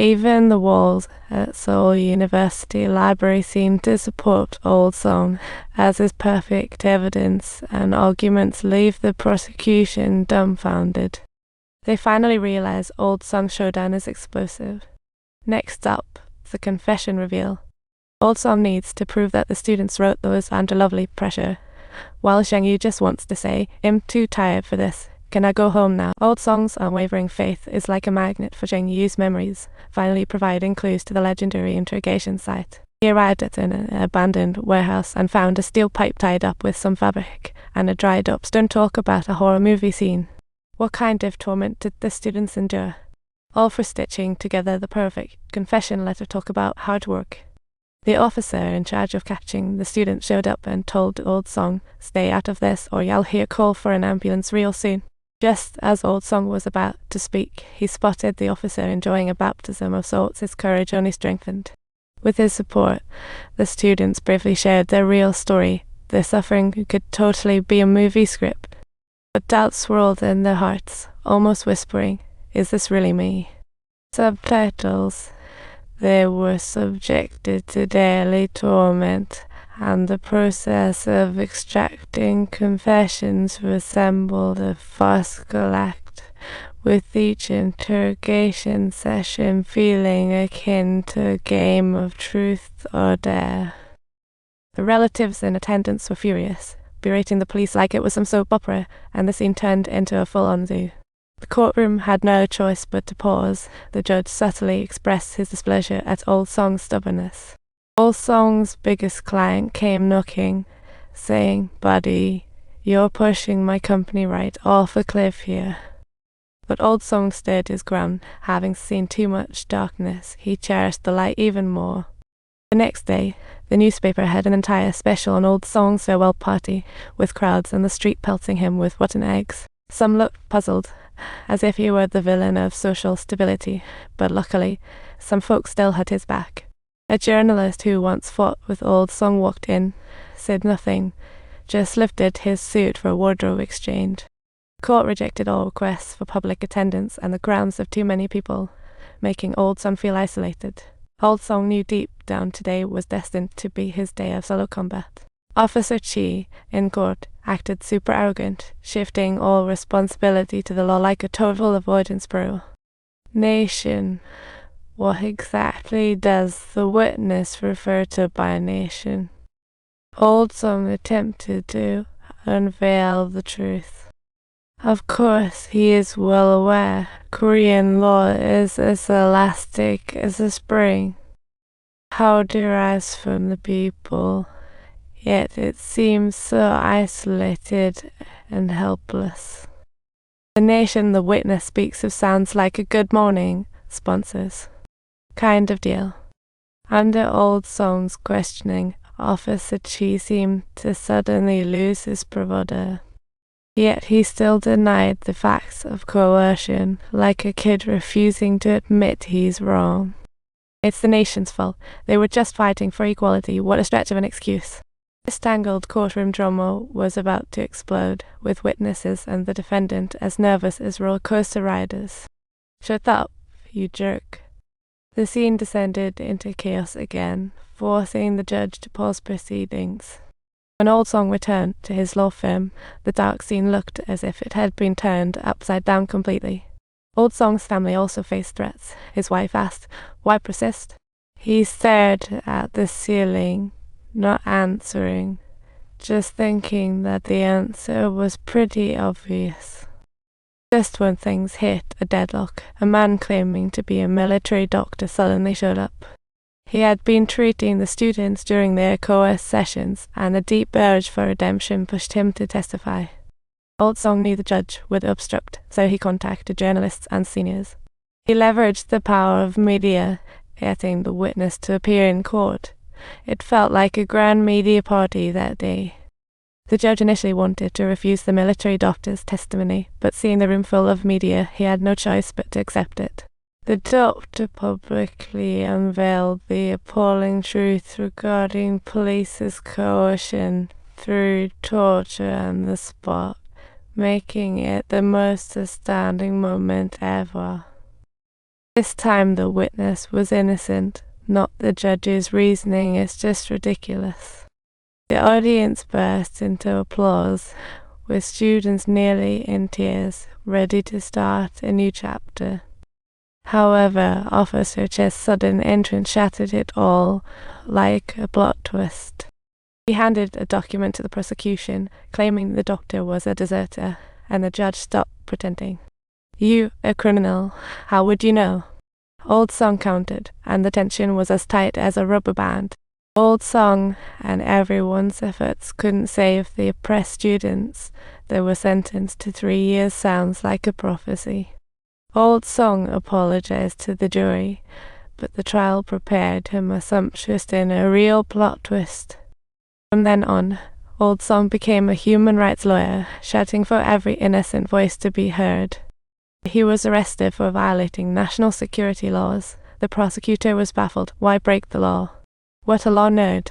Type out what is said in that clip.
Even the walls at Seoul University Library seemed to support Old Song as is perfect evidence, and arguments leave the prosecution dumbfounded. They finally realize Old Song's showdown is explosive. Next up, the confession reveal. Old Song needs to prove that the students wrote those under lovely pressure, while Zhengyu just wants to say, "I'm too tired for this. Can I go home now?" Old Song's unwavering faith is like a magnet for Zhengyu's memories, finally providing clues to the legendary interrogation site. He arrived at an abandoned warehouse and found a steel pipe tied up with some fabric and a dried up stone. Talk about a horror movie scene. What kind of torment did the students endure? All for stitching together the perfect confession letter. Talk about hard work. The officer in charge of catching the students showed up and told Old Song, "Stay out of this or you'll hear a call for an ambulance real soon." Just as Old Song was about to speak, he spotted the officer enjoying a baptism of sorts. His courage only strengthened. With his support, the students bravely shared their real story. Their suffering could totally be a movie script. But doubts swirled in their hearts, almost whispering, "Is this really me?" Subtitles. They were subjected to daily torment, and the process of extracting confessions resembled a farcical act, with each interrogation session feeling akin to a game of truth or dare. The relatives in attendance were furious, berating the police like it was some soap opera, and the scene turned into a full-on zoo. The courtroom had no choice but to pause. The judge subtly expressed his displeasure at Old Song's stubbornness. Old Song's biggest client came knocking, saying, "Buddy, you're pushing my company right off a cliff here." But Old Song stood his ground. Having seen too much darkness, he cherished the light even more. The next day, the newspaper had an entire special on Old Song's farewell party, with crowds on the street pelting him with rotten eggs. Some looked puzzled, as if he were the villain of social stability, but luckily, some folks still had his back. A journalist who once fought with Old Song walked in, said nothing, just lifted his suit for a wardrobe exchange. The court rejected all requests for public attendance on the grounds of too many people, making Old Song feel isolated. Old Song knew deep down today was destined to be his day of solo combat. Officer Chi, in court, acted super arrogant, shifting all responsibility to the law like a total avoidance bureau. Nation. What exactly does the witness refer to by nation? Old Song attempted to unveil the truth. Of course, he is well aware Korean law is as elastic as a spring. Power derives from the people, yet it seems so isolated and helpless. The nation the witness speaks of sounds like a good morning, sponsors kind of deal. Under Old Song's questioning, Officer Chi seemed to suddenly lose his bravado. Yet he still denied the facts of coercion, like a kid refusing to admit he's wrong. "It's the nation's fault. They were just fighting for equality. What a stretch of an excuse." This tangled courtroom drama was about to explode, with witnesses and the defendant as nervous as roller coaster riders. "Shut up, you jerk." The scene descended into chaos again, forcing the judge to pause proceedings. When Old Song returned to his law firm, the dark scene looked as if it had been turned upside down completely. Old Song's family also faced threats. His wife asked, "Why persist?" He stared at the ceiling, not answering, just thinking that the answer was pretty obvious. Just when things hit a deadlock, a man claiming to be a military doctor suddenly showed up. He had been treating the students during their coerced sessions, and a deep urge for redemption pushed him to testify. Old Song knew the judge would obstruct, so he contacted journalists and seniors. He leveraged the power of media, getting the witness to appear in court. It felt like a grand media party that day. The judge initially wanted to refuse the military doctor's testimony, but seeing the room full of media, he had no choice but to accept it. The doctor publicly unveiled the appalling truth regarding police's coercion through torture on the spot, making it the most astounding moment ever. This time the witness was innocent, not the judge's reasoning is just ridiculous. The audience burst into applause, with students nearly in tears, ready to start a new chapter. However, Officer Chest's sudden entrance shattered it all like a plot twist. He handed a document to the prosecution, claiming the doctor was a deserter, and the judge stopped pretending. "You, a criminal, how would you know?" Old Song countered, and the tension was as tight as a rubber band. Old Song and everyone's efforts couldn't save the oppressed students that were sentenced to 3 years sounds like a prophecy. Old Song apologized to the jury, but the trial prepared him a sumptuous dinner, a real plot twist. From then on, Old Song became a human rights lawyer, shouting for every innocent voice to be heard. He was arrested for violating national security laws. The prosecutor was baffled. Why break the law? What a law nerd.